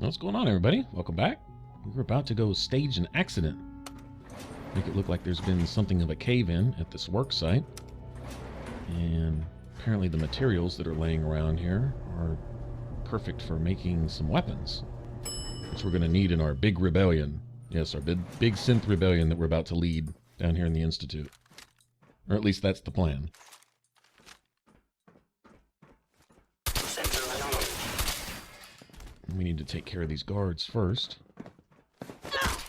What's going on, everybody? Welcome back. We're about to go stage an accident. Make it look like there's been something of a cave-in at this work site. And apparently the materials that are laying around here are perfect for making some weapons, which we're going to need in our big rebellion. Yes, our big synth rebellion that we're about to lead down here in the Institute. Or at least that's the plan. We need to take care of these guards first. Upper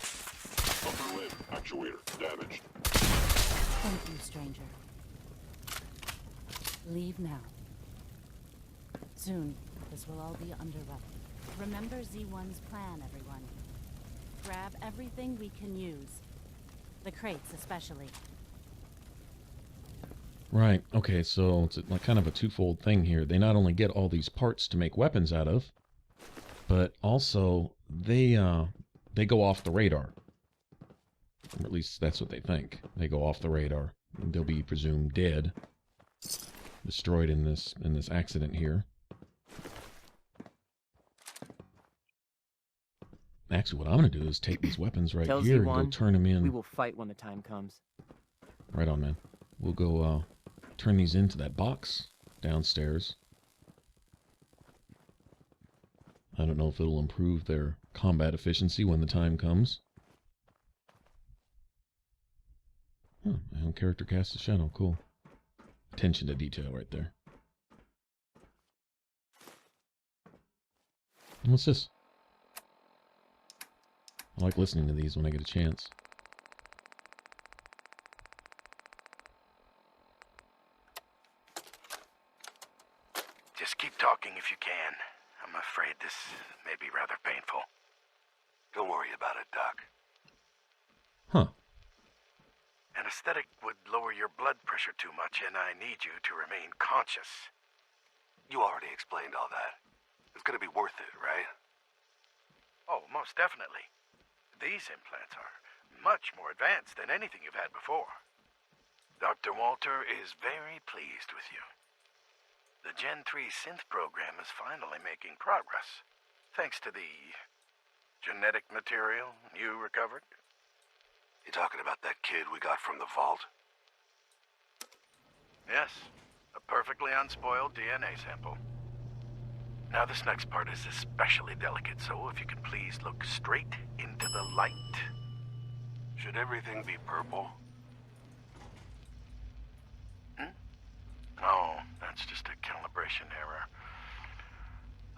limb actuator damaged. Thank you, stranger. Leave now. Soon, this will all be under wraps. Remember Z1's plan, everyone. Grab everything we can use. The crates, especially. Right, okay, so it's like kind of a twofold thing here. They not only get all these parts to make weapons out of, but also they go off the radar. Or at least that's what they think. They go off the radar. They'll be presumed dead, destroyed in this accident here. Actually, what I'm going to do is take these weapons right here and go turn them in. We will fight when the time comes. Right on, man. We'll go turn these into that box downstairs. I don't know if it'll improve their combat efficiency when the time comes. Huh, my own character casts a shadow. Cool. Attention to detail right there. And what's this? I like listening to these when I get a chance. Just keep talking if you can. I'm afraid this may be rather painful. Don't worry about it, Doc. Huh. Anesthetic would lower your blood pressure too much, and I need you to remain conscious. You already explained all that. It's gonna be worth it, right? Oh, most definitely. These implants are much more advanced than anything you've had before. Dr. Walter is very pleased with you. The Gen 3 synth program is finally making progress, thanks to the genetic material you recovered. You talking about that kid we got from the vault? Yes, a perfectly unspoiled DNA sample. Now this next part is especially delicate, so if you can please look straight into the light. Should everything be purple? Oh, that's just a calibration error.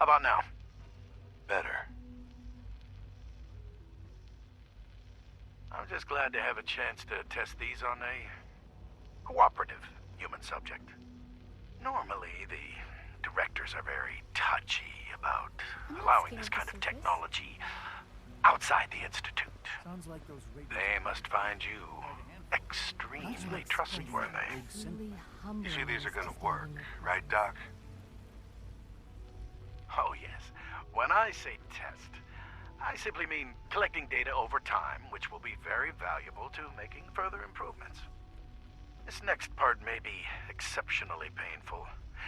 How about now? Better. I'm just glad to have a chance to test these on a cooperative human subject. Normally, the directors are very touchy about allowing this kind of technology outside the Institute. Sounds like those They must find you extremely trustworthy. You see, these are gonna work, right, Doc? Oh, yes. When I say test, I simply mean collecting data over time, which will be very valuable to making further improvements. This next part may be exceptionally painful.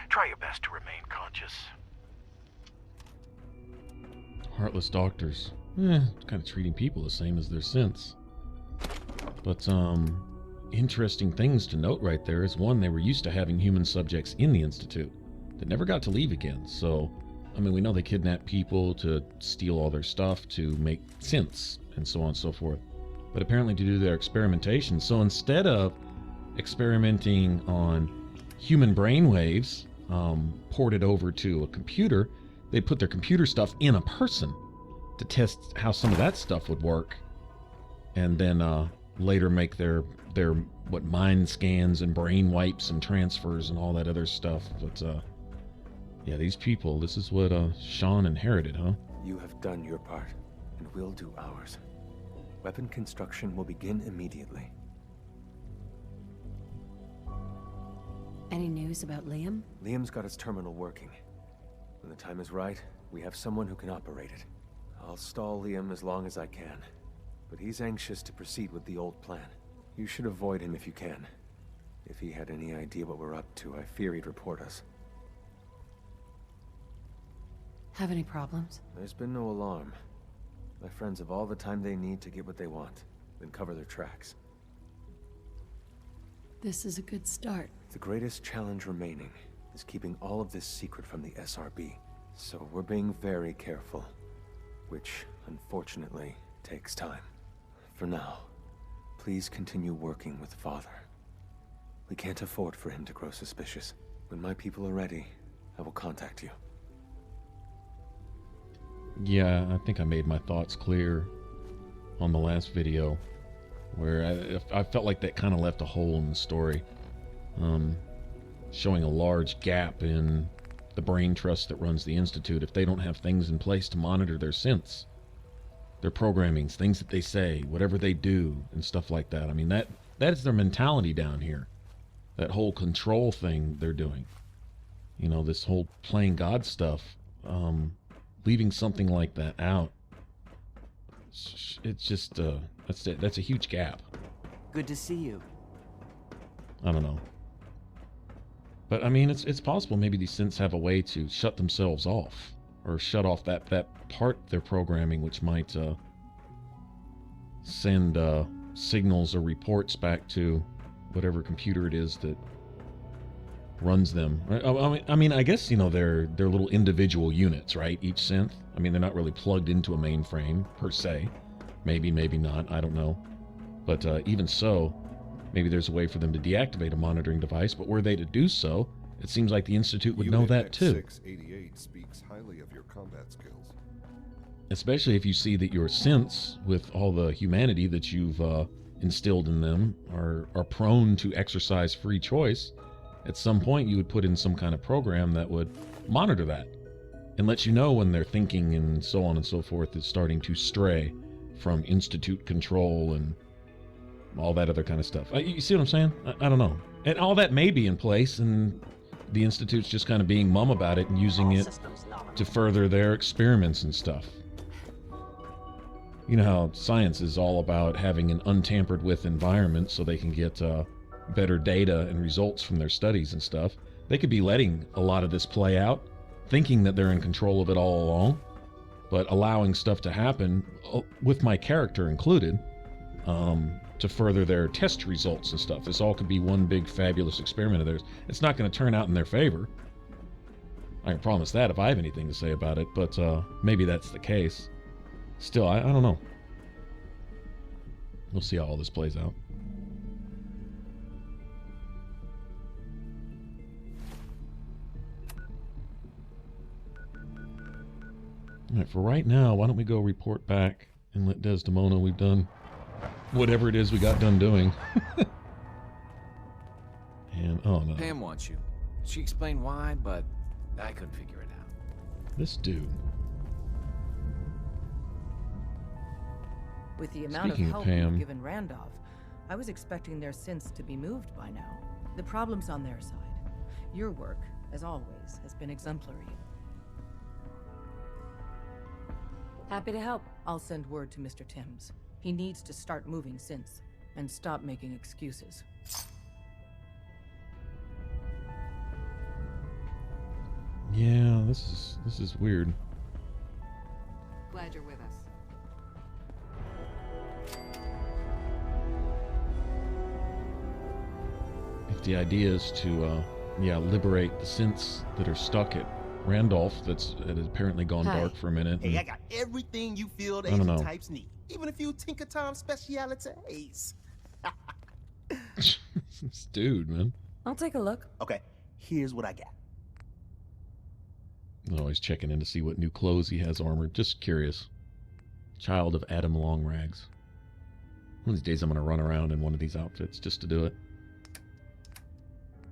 Try your best to remain conscious. Heartless doctors. Kind of treating people the same as their synths. But, interesting things to note right there is, one, they were used to having human subjects in the Institute that never got to leave again. So, I mean, we know they kidnapped people to steal all their stuff to make synths and so on and so forth. But apparently to do their experimentation. So instead of experimenting on human brainwaves ported over to a computer, they put their computer stuff in a person to test how some of that stuff would work, and then later make their mind scans and brain wipes and transfers and all that other stuff. But yeah, these people, this is what Sean inherited, huh? You have done your part, and we'll do ours. Weapon construction will begin immediately. Any news about Liam? Liam's got his terminal working. When the time is right, we have someone who can operate it. I'll stall Liam as long as I can, but he's anxious to proceed with the old plan. You should avoid him if you can. If he had any idea what we're up to, I fear he'd report us. Have any problems? There's been no alarm. My friends have all the time they need to get what they want, then cover their tracks. This is a good start. The greatest challenge remaining is keeping all of this secret from the SRB. So we're being very careful, which, unfortunately, takes time. For now, please continue working with Father. We can't afford for him to grow suspicious. When my people are ready, I will contact you. Yeah, I think I made my thoughts clear on the last video, where I felt like that kind of left a hole in the story, showing a large gap in the brain trust that runs the Institute if they don't have things in place to monitor their synths, their programmings, things that they say, whatever they do, and stuff like that. I mean, that is their mentality down here. That whole control thing they're doing. You know, this whole playing God stuff. Leaving something like that out, it's just, that's a huge gap. Good to see you. I don't know. But, I mean, it's possible maybe these synths have a way to shut themselves off, or shut off that part they're programming, which might send signals or reports back to whatever computer it is that runs them. I mean, I guess, you know, they're little individual units, right? Each synth. I mean, they're not really plugged into a mainframe, per se. Maybe, maybe not. I don't know. But even so, maybe there's a way for them to deactivate a monitoring device, but were they to do so, it seems like the Institute would know that too. 688 speaks highly of your combat skills. Especially if you see that your synths, with all the humanity that you've instilled in them, are prone to exercise free choice. At some point, you would put in some kind of program that would monitor that and let you know when their thinking and so on and so forth is starting to stray from Institute control and all that other kind of stuff. You see what I'm saying? I don't know. And all that may be in place, and the Institute's just kind of being mum about it and using it to further their experiments and stuff. You know how science is all about having an untampered with environment so they can get better data and results from their studies and stuff. They could be letting a lot of this play out, thinking that they're in control of it all along, but allowing stuff to happen, with my character included, to further their test results and stuff. This all could be one big fabulous experiment of theirs. It's not going to turn out in their favor. I can promise that if I have anything to say about it, but maybe that's the case. Still, I don't know. We'll see how all this plays out. All right, for right now, why don't we go report back and let Desdemona, we've done whatever it is we got done doing. And, oh no. Pam wants you. She explained why, but I couldn't figure it out. This dude. With the amount Speaking of of help Pam. we've given Randolph, I was expecting their synths to be moved by now. The problem's on their side. Your work, as always, has been exemplary. Happy to help. I'll send word to Mr. Timms. He needs to start moving synths and stop making excuses. Yeah, this is weird. Glad you're with us. If the idea is to, liberate the synths that are stuck at Randolph, that has apparently gone dark for a minute. Hey, I got everything you field I don't agent know. types need. Even a few Tinker Tom specialities. This dude, man. I'll take a look. Okay, here's what I got. Always checking in to see what new clothes he has armored. Just curious. Child of Adam Longrags. One of these days I'm going to run around in one of these outfits just to do it.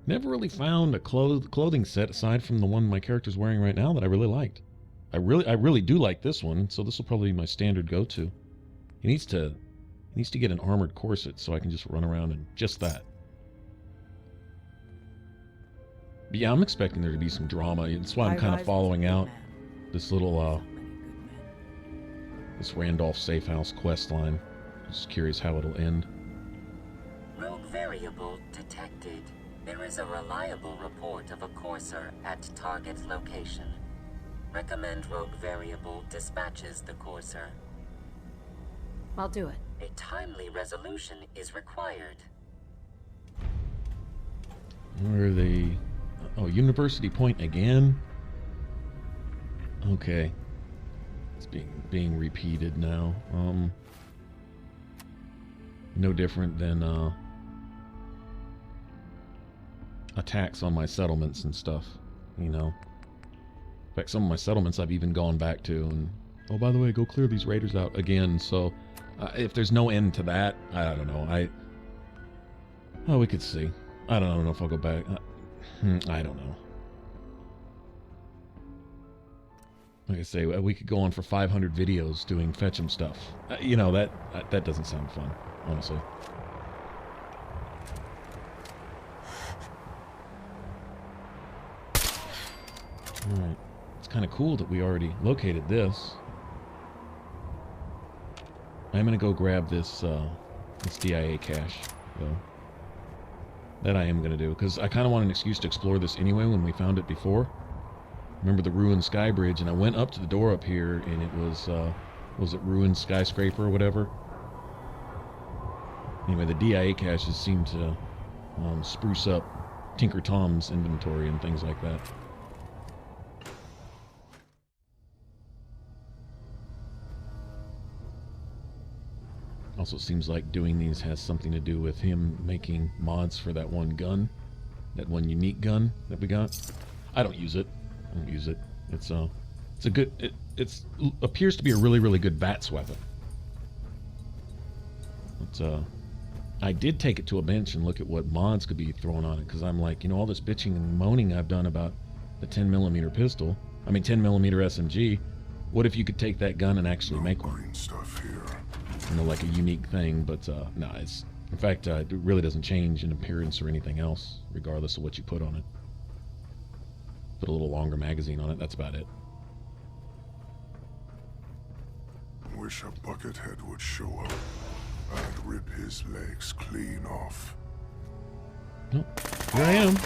Never really found a clothing set aside from the one my character's wearing right now that I really liked. I really do like this one, so this will probably be my standard go-to. He needs to get an armored corset so I can just run around in just that. But yeah, I'm expecting there to be some drama. That's why I'm kind of following out this little this Randolph safehouse quest line. Just curious how it'll end. Rogue variable detected. There is a reliable report of a courser at target location. Recommend rogue variable dispatches the courser. I'll do it. A timely resolution is required. Where are they? Oh, University Point again? Okay. It's being repeated now. No different than attacks on my settlements and stuff, you know. In fact, some of my settlements I've even gone back to, and oh, by the way, go clear these raiders out again. So if there's no end to that, I don't know. We could see. I don't know if I'll go back. I don't know. Like I say, we could go on for 500 videos doing fetch 'em stuff. You know, that doesn't sound fun, honestly. Alright. It's kind of cool that we already located this. I'm going to go grab this DIA cache, though. That I am going to do, because I kind of want an excuse to explore this anyway when we found it before. Remember the ruined sky bridge, and I went up to the door up here, and it was it ruined skyscraper or whatever? Anyway, the DIA caches seem to spruce up Tinker Tom's inventory and things like that. Also seems like doing these has something to do with him making mods for that one gun. That one unique gun that we got. I don't use it. I don't use it. It's a good... It appears to be a really, really good VATS weapon. But, I did take it to a bench and look at what mods could be thrown on it, because I'm like, you know, all this bitching and moaning I've done about the 10mm pistol, 10mm SMG, what if you could take that gun and actually make one? Stuff here. You know, like a unique thing, but no, it's... In fact, it really doesn't change in appearance or anything else, regardless of what you put on it. Put a little longer magazine on it, that's about it. Wish a buckethead would show up. I'd rip his legs clean off. Nope. Here I am.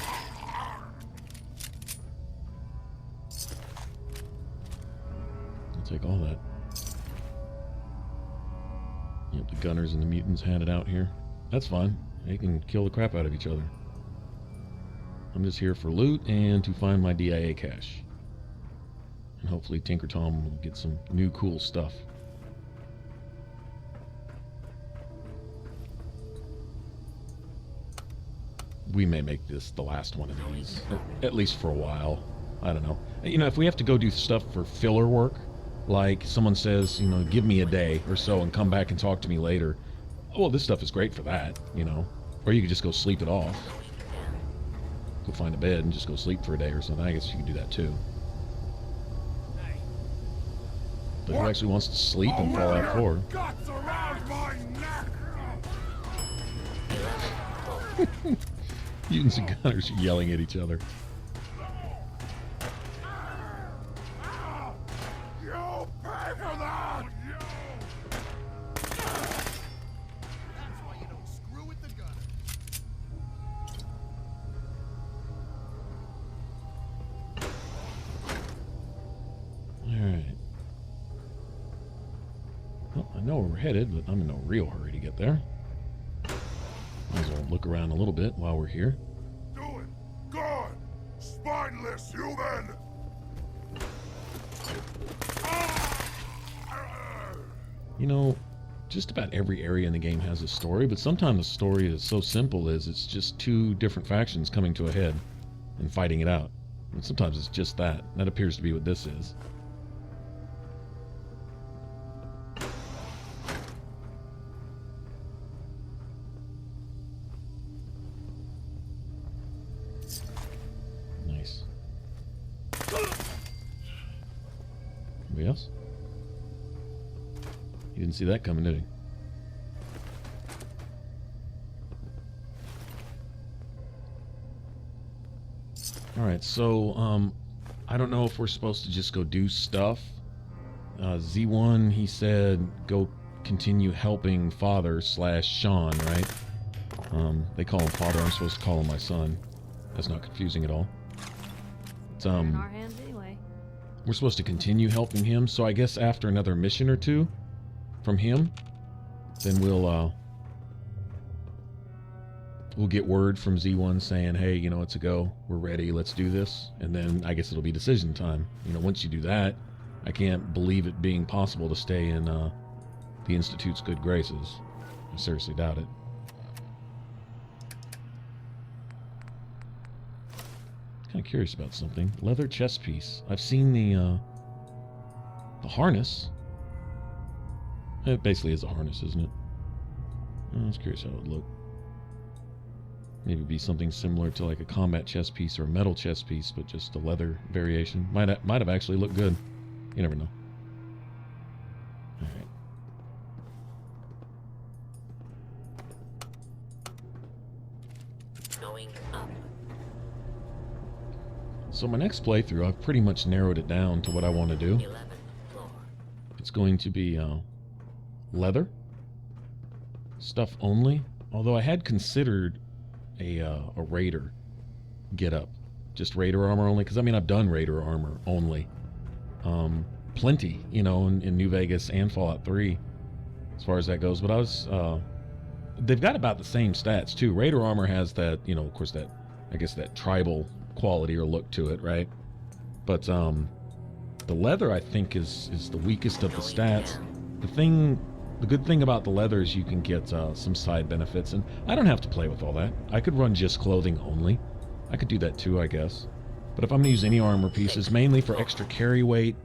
I'll take all that. Yep, the gunners and the mutants had it out here. That's fine. They can kill the crap out of each other. I'm just here for loot and to find my DIA cache. And hopefully Tinker Tom will get some new cool stuff. We may make this the last one of these, at least for a while. I don't know. You know, if we have to go do stuff for filler work, like someone says, you know, give me a day or so and come back and talk to me later. Well, this stuff is great for that, you know. Or you could just go sleep it off. Go find a bed and just go sleep for a day or something. I guess you could do that too. But who actually wants to sleep in Fallout 4? Mutants and gunners are yelling at each other. Headed, but I'm in no real hurry to get there. Might as well look around a little bit while we're here. Do it! Gone! Spineless human! You know, just about every area in the game has a story, but sometimes the story is so simple as it's just two different factions coming to a head and fighting it out. And sometimes it's just that. That appears to be what this is. Anybody else? You didn't see that coming, did you? Alright, so, I don't know if we're supposed to just go do stuff. Z1, he said, go continue helping Father / Sean, right? They call him Father, I'm supposed to call him my son. That's not confusing at all. It's, in our hands anyway. we're supposed to continue helping him. So I guess after another mission or two from him, then we'll get word from Z1 saying, hey, you know, it's a go. We're ready. Let's do this. And then I guess it'll be decision time. You know, once you do that, I can't believe it being possible to stay in the Institute's good graces. I seriously doubt it. Kind of curious about something. Leather chest piece. I've seen the harness. It basically is a harness, isn't it? I was curious how it would look. Maybe be something similar to like a combat chest piece or a metal chest piece, but just a leather variation. Might have actually looked good. You never know. All right. Going up. So my next playthrough, I've pretty much narrowed it down to what I want to do. 11th floor. It's going to be leather stuff only. Although I had considered a raider get up, just raider armor only. Because I mean, I've done raider armor only, plenty, you know, in New Vegas and Fallout 3, as far as that goes. But I was, they've got about the same stats too. Raider armor has that, you know, of course, that, I guess, that tribal quality or look to it, right? But the leather, I think, is the weakest of the stats. The good thing about the leather is you can get some side benefits, and I don't have to play with all that. I could run just clothing only. I could do that too, I guess. But if I'm going to use any armor pieces, mainly for extra carry weight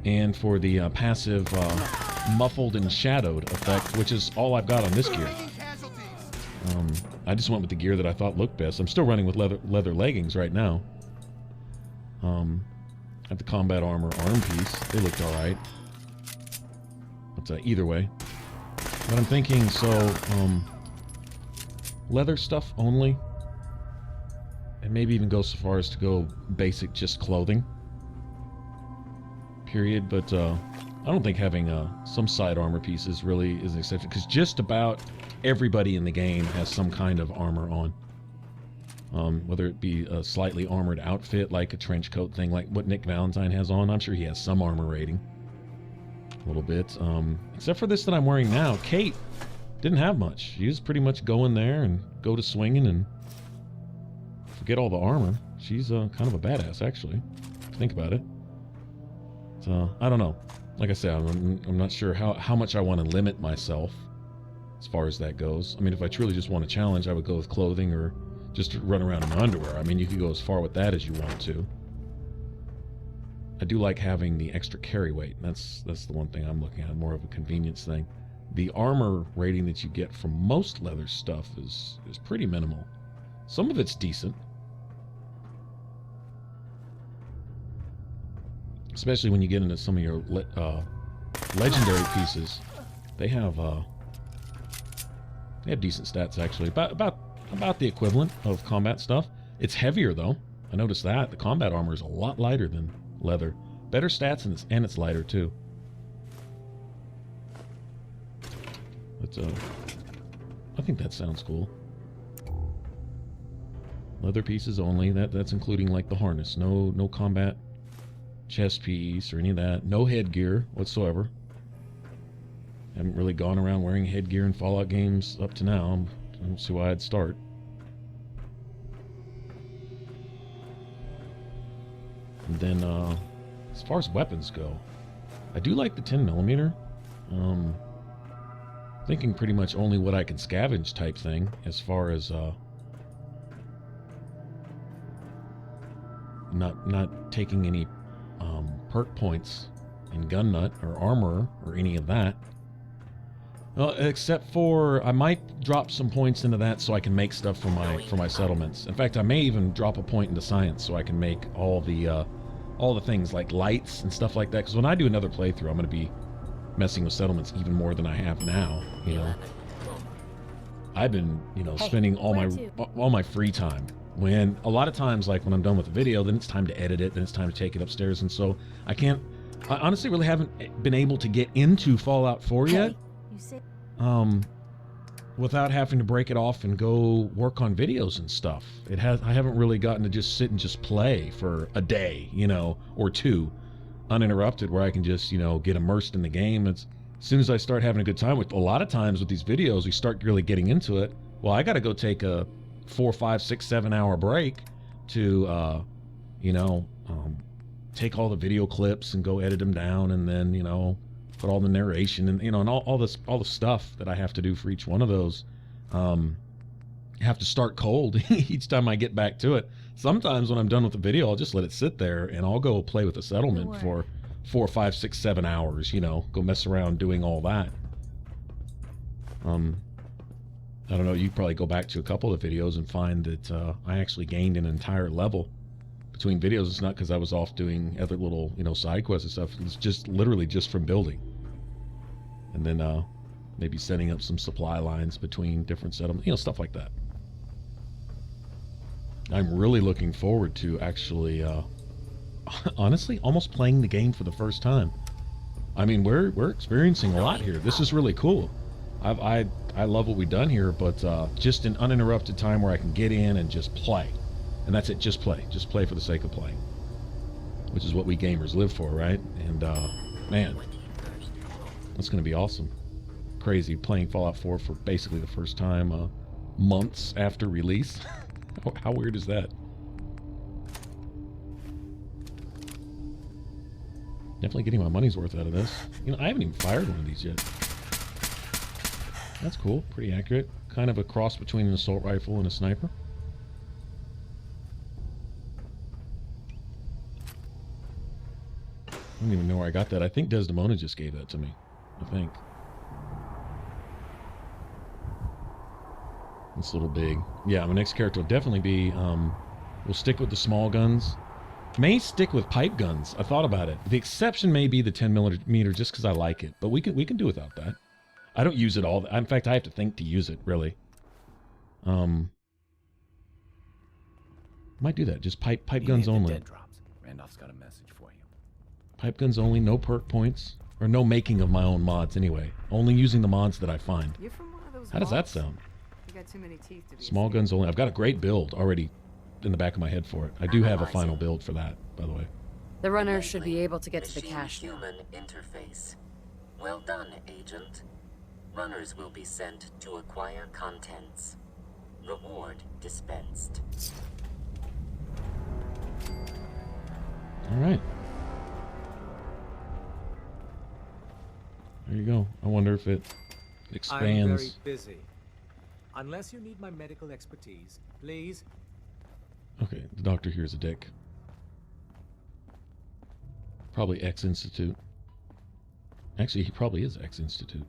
and for the passive muffled and shadowed effect, which is all I've got on this gear. I just went with the gear that I thought looked best. I'm still running with leather leggings right now. I have the combat armor arm piece. They looked all right. But either way. But I'm thinking, so, leather stuff only. And maybe even go so far as to go basic just clothing. Period. But I don't think having some side armor pieces really is an exception. Because just about everybody in the game has some kind of armor on. Whether it be a slightly armored outfit, like a trench coat thing, like what Nick Valentine has on. I'm sure he has some armor rating. A little bit. Except for this that I'm wearing now. Kate didn't have much. She was pretty much going there and go to swinging and forget all the armor. She's kind of a badass, actually. Think about it. So, I don't know. Like I said, I'm not sure how much I want to limit myself as far as that goes. I mean, if I truly just want a challenge, I would go with clothing or just run around in my underwear. I mean, you could go as far with that as you want to. I do like having the extra carry weight. That's the one thing I'm looking at, more of a convenience thing. The armor rating that you get from most leather stuff is pretty minimal. Some of it's decent. Especially when you get into some of your legendary pieces. They have decent stats, actually. About the equivalent of combat stuff. It's heavier, though. I noticed that. The combat armor is a lot lighter than leather. Better stats, and it's lighter, too. But, I think that sounds cool. Leather pieces only. That's including, like, the harness. No combat chest piece or any of that. No headgear whatsoever. Haven't really gone around wearing headgear in Fallout games up to now. I don't see why I'd start. And then, as far as weapons go, I do like the 10mm. Thinking pretty much only what I can scavenge type thing, as far as not taking any perk points in gun nut or armor or any of that. Except for I might drop some points into that so I can make stuff for my settlements. In fact, I may even drop a point into science so I can make all the things like lights and stuff like that. Because when I do another playthrough, I'm going to be messing with settlements even more than I have now. You know, I've been spending all my free time. When a lot of times, like when I'm done with the video, then it's time to edit it, then it's time to take it upstairs, and so I honestly really haven't been able to get into Fallout 4 yet. Without having to break it off and go work on videos and stuff. I haven't really gotten to just sit and just play for a day, or two. uninterrupted where I can just, you know, get immersed in the game. It's as soon as I start having a good time with a lot of times with these videos, we start really getting into it. Well, I got to go take a 4, 5, 6, 7 hour break to, you know, take all the video clips and go edit them down, and then, you know, put all the narration and, you know, and all the stuff that I have to do for each one of those. I have to start cold each time I get back to it. Sometimes when I'm done with the video, I'll just let it sit there and I'll go play with the settlement for 4, 5, 6, 7 hours, you know, go mess around doing all that. I don't know, you probably go back to a couple of videos and find that I actually gained an entire level between videos. It's not because I was off doing other little, you know, side quests and stuff. It's just literally just from building. And then maybe setting up some supply lines between different settlements, you know, stuff like that. I'm really looking forward to actually, honestly, almost playing the game for the first time. I mean, we're experiencing a lot here. This is really cool. I love what we've done here, but just an uninterrupted time where I can get in and just play. And that's it, just play. Just play for the sake of playing. Which is what we gamers live for, right? And, man, that's going to be awesome. Crazy, playing Fallout 4 for basically the first time months after release. How weird is that? Definitely getting my money's worth out of this. You know, I haven't even fired one of these yet. That's cool, pretty accurate. Kind of a cross between an assault rifle and a sniper. I don't even know where I got that. I think Desdemona just gave that to me. I think. It's a little big. Yeah, my next character will definitely be, we'll stick with the small guns. May stick with pipe guns. I thought about it. The exception may be the 10mm just because I like it. But we can do without that. I don't use it all. In fact, I have to think to use it, really. Might do that. Just pipe guns only. Dead drops. Randolph's got a message for you. Pipe guns only, no perk points. Or no making of my own mods anyway. Only using the mods that I find. You're from one of those How does that sound? You got too many teeth to be Small guns only. I've got a great build already in the back of my head for it. I do have a final build for that, by the way. The runners should be able to get to the cache now. Human interface. Well done, Agent. Runners will be sent to acquire contents. Reward dispensed. All right. There you go. I wonder if it expands. I'm very busy. Unless you need my medical expertise, please. Okay, the doctor here is a dick. Probably ex-institute. Actually, he probably is ex-institute.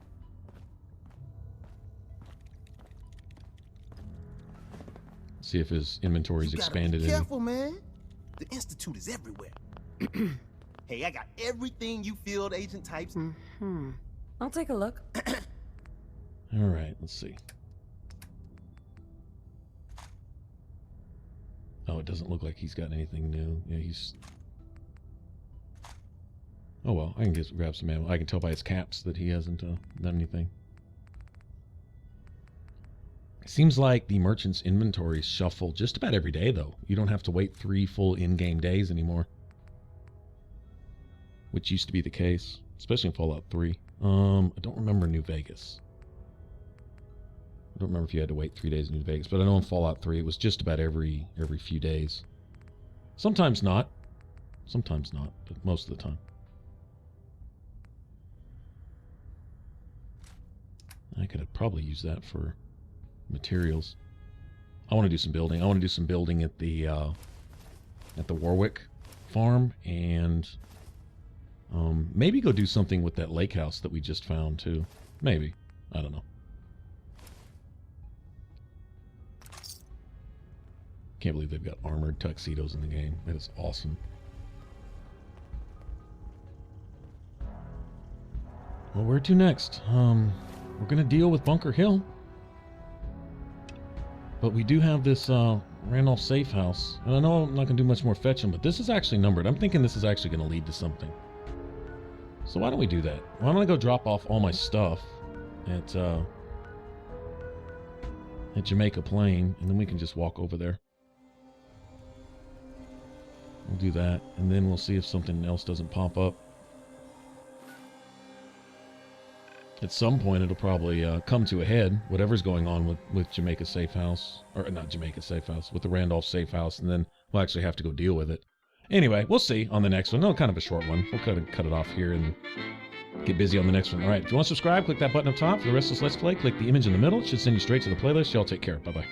See if his inventory's expanded. Be careful, man. The Institute is everywhere. Hey, I got everything you field agent types. I'll take a look. All right, let's see. Oh, it doesn't look like he's got anything new. Yeah, he's... Oh well, I can just grab some ammo. I can tell by his caps that he hasn't done anything. It seems like the merchant's inventory shuffle just about every day, though. You don't have to wait 3 full in-game days anymore. Which used to be the case, especially in Fallout 3. I don't remember New Vegas. I don't remember if you had to wait 3 days in New Vegas, but I know in Fallout 3 it was just about every few days. Sometimes not. Sometimes not, but most of the time. I could have probably used that for materials. I want to do some building. I want to do some building at the Warwick farm, and maybe go do something with that lake house that we just found too. Maybe. I don't know. Can't believe they've got armored tuxedos in the game. That is awesome. Well, where to next? We're gonna deal with Bunker Hill. But we do have this Randolph safe house. And I know I'm not gonna do much more fetching, but this is actually numbered. I'm thinking this is actually gonna lead to something. So why don't we do that? Why don't I go drop off all my stuff at Jamaica Plain, and then we can just walk over there. We'll do that, and then we'll see if something else doesn't pop up. At some point, it'll probably come to a head, whatever's going on with Jamaica Safe House. Or not Jamaica Safe House, with the Randolph Safe House, and then we'll actually have to go deal with it. Anyway, we'll see on the next one. No, kind of a short one. We'll cut it off here and get busy on the next one. All right, if you want to subscribe, click that button up top. For the rest of this Let's Play, click the image in the middle. It should send you straight to the playlist. Y'all take care. Bye-bye.